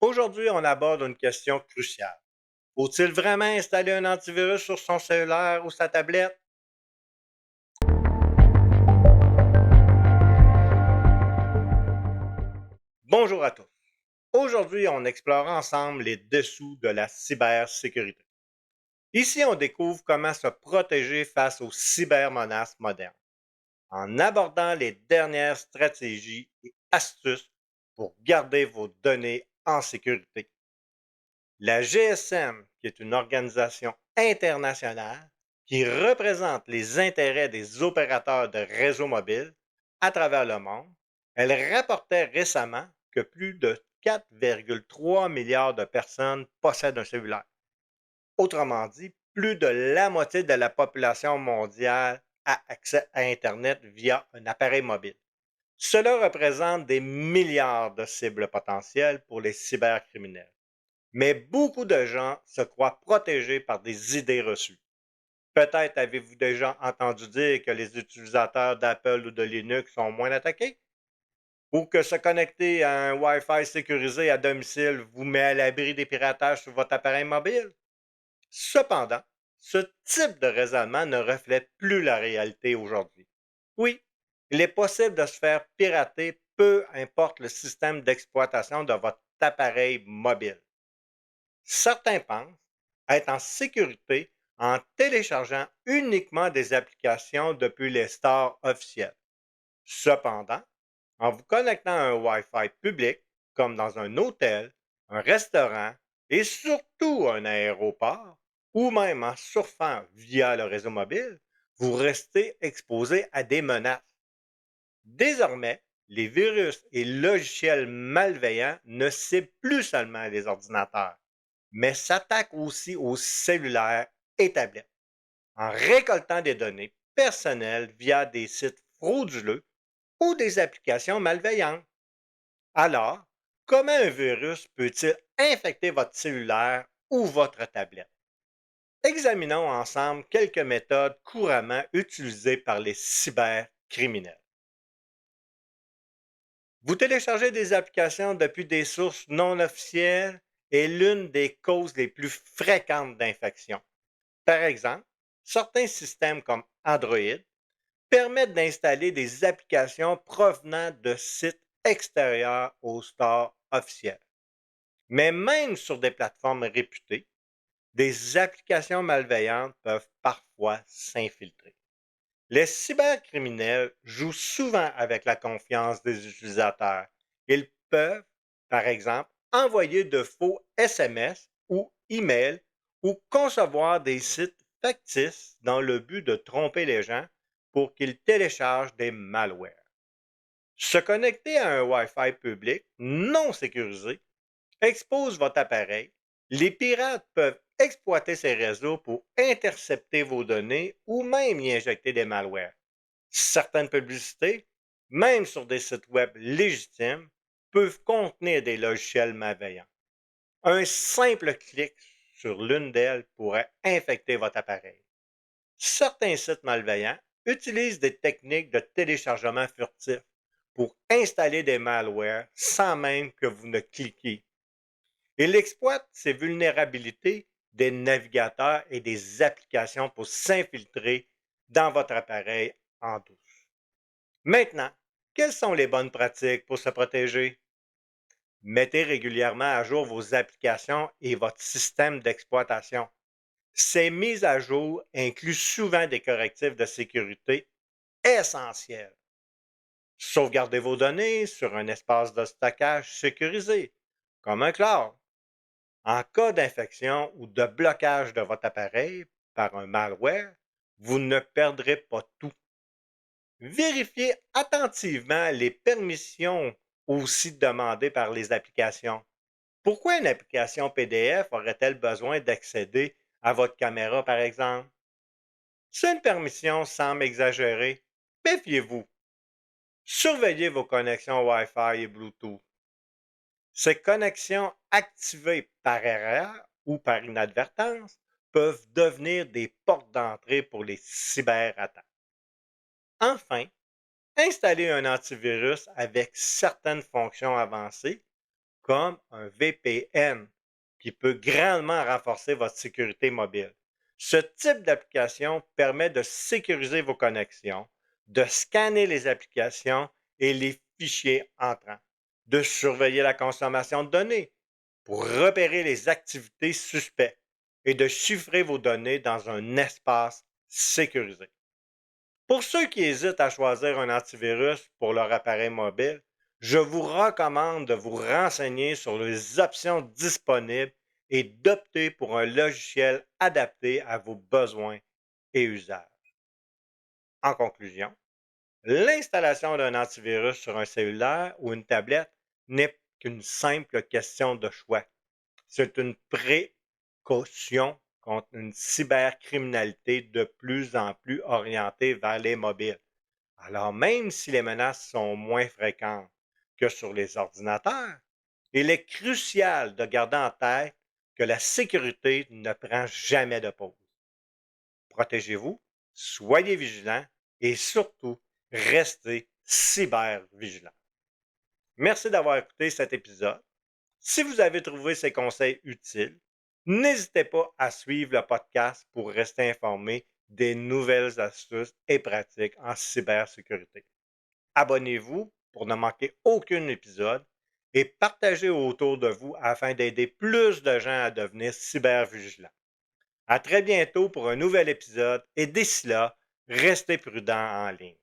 Aujourd'hui, on aborde une question cruciale. Faut-il vraiment installer un antivirus sur son cellulaire ou sa tablette? Bonjour à tous. Aujourd'hui, on explore ensemble les dessous de la cybersécurité. Ici, on découvre comment se protéger face aux cybermenaces modernes, en abordant les dernières stratégies et astuces pour garder vos données en sécurité. La GSM, qui est une organisation internationale qui représente les intérêts des opérateurs de réseaux mobiles à travers le monde, elle rapportait récemment que plus de 4,3 milliards de personnes possèdent un cellulaire. Autrement dit, plus de la moitié de la population mondiale a accès à Internet via un appareil mobile. Cela représente des milliards de cibles potentielles pour les cybercriminels. Mais beaucoup de gens se croient protégés par des idées reçues. Peut-être avez-vous déjà entendu dire que les utilisateurs d'Apple ou de Linux sont moins attaqués, ou que se connecter à un Wi-Fi sécurisé à domicile vous met à l'abri des piratages sur votre appareil mobile. Cependant, ce type de raisonnement ne reflète plus la réalité aujourd'hui. Oui, il est possible de se faire pirater peu importe le système d'exploitation de votre appareil mobile. Certains pensent être en sécurité en téléchargeant uniquement des applications depuis les stores officiels. Cependant, en vous connectant à un Wi-Fi public, comme dans un hôtel, un restaurant et surtout un aéroport, ou même en surfant via le réseau mobile, vous restez exposé à des menaces. Désormais, les virus et logiciels malveillants ne ciblent plus seulement les ordinateurs, mais s'attaquent aussi aux cellulaires et tablettes, en récoltant des données personnelles via des sites frauduleux ou des applications malveillantes. Alors, comment un virus peut-il infecter votre cellulaire ou votre tablette? Examinons ensemble quelques méthodes couramment utilisées par les cybercriminels. Vous téléchargez des applications depuis des sources non officielles est l'une des causes les plus fréquentes d'infection. Par exemple, certains systèmes comme Android permettent d'installer des applications provenant de sites extérieurs au store officiel. Mais même sur des plateformes réputées, des applications malveillantes peuvent parfois s'infiltrer. Les cybercriminels jouent souvent avec la confiance des utilisateurs. Ils peuvent, par exemple, envoyer de faux SMS ou emails ou concevoir des sites factices dans le but de tromper les gens pour qu'ils téléchargent des malwares. Se connecter à un Wi-Fi public non sécurisé expose votre appareil. Les pirates peuvent exploiter ces réseaux pour intercepter vos données ou même y injecter des malwares. Certaines publicités, même sur des sites web légitimes, peuvent contenir des logiciels malveillants. Un simple clic sur l'une d'elles pourrait infecter votre appareil. Certains sites malveillants utilisent des techniques de téléchargement furtif pour installer des malwares sans même que vous ne cliquiez. Ils exploitent ces vulnérabilités des navigateurs et des applications pour s'infiltrer dans votre appareil en douce. Maintenant, quelles sont les bonnes pratiques pour se protéger? Mettez régulièrement à jour vos applications et votre système d'exploitation. Ces mises à jour incluent souvent des correctifs de sécurité essentiels. Sauvegardez vos données sur un espace de stockage sécurisé, comme un cloud. En cas d'infection ou de blocage de votre appareil par un malware, vous ne perdrez pas tout. Vérifiez attentivement les permissions aussi demandées par les applications. Pourquoi une application PDF aurait-elle besoin d'accéder à votre caméra, par exemple? Si une permission semble exagérée, méfiez-vous. Surveillez vos connexions Wi-Fi et Bluetooth. Ces connexions activées par erreur ou par inadvertance peuvent devenir des portes d'entrée pour les cyberattaques. Enfin, installer un antivirus avec certaines fonctions avancées, comme un VPN, qui peut grandement renforcer votre sécurité mobile. Ce type d'application permet de sécuriser vos connexions, de scanner les applications et les fichiers entrants, de surveiller la consommation de données pour repérer les activités suspectes et de chiffrer vos données dans un espace sécurisé. Pour ceux qui hésitent à choisir un antivirus pour leur appareil mobile, je vous recommande de vous renseigner sur les options disponibles et d'opter pour un logiciel adapté à vos besoins et usages. En conclusion, l'installation d'un antivirus sur un cellulaire ou une tablette n'est qu'une simple question de choix. C'est une précaution contre une cybercriminalité de plus en plus orientée vers les mobiles. Alors, même si les menaces sont moins fréquentes que sur les ordinateurs, il est crucial de garder en tête que la sécurité ne prend jamais de pause. Protégez-vous, soyez vigilants et surtout, restez cyber-vigilants. Merci d'avoir écouté cet épisode. Si vous avez trouvé ces conseils utiles, n'hésitez pas à suivre le podcast pour rester informé des nouvelles astuces et pratiques en cybersécurité. Abonnez-vous pour ne manquer aucun épisode et partagez autour de vous afin d'aider plus de gens à devenir cybervigilants. À très bientôt pour un nouvel épisode et d'ici là, restez prudents en ligne.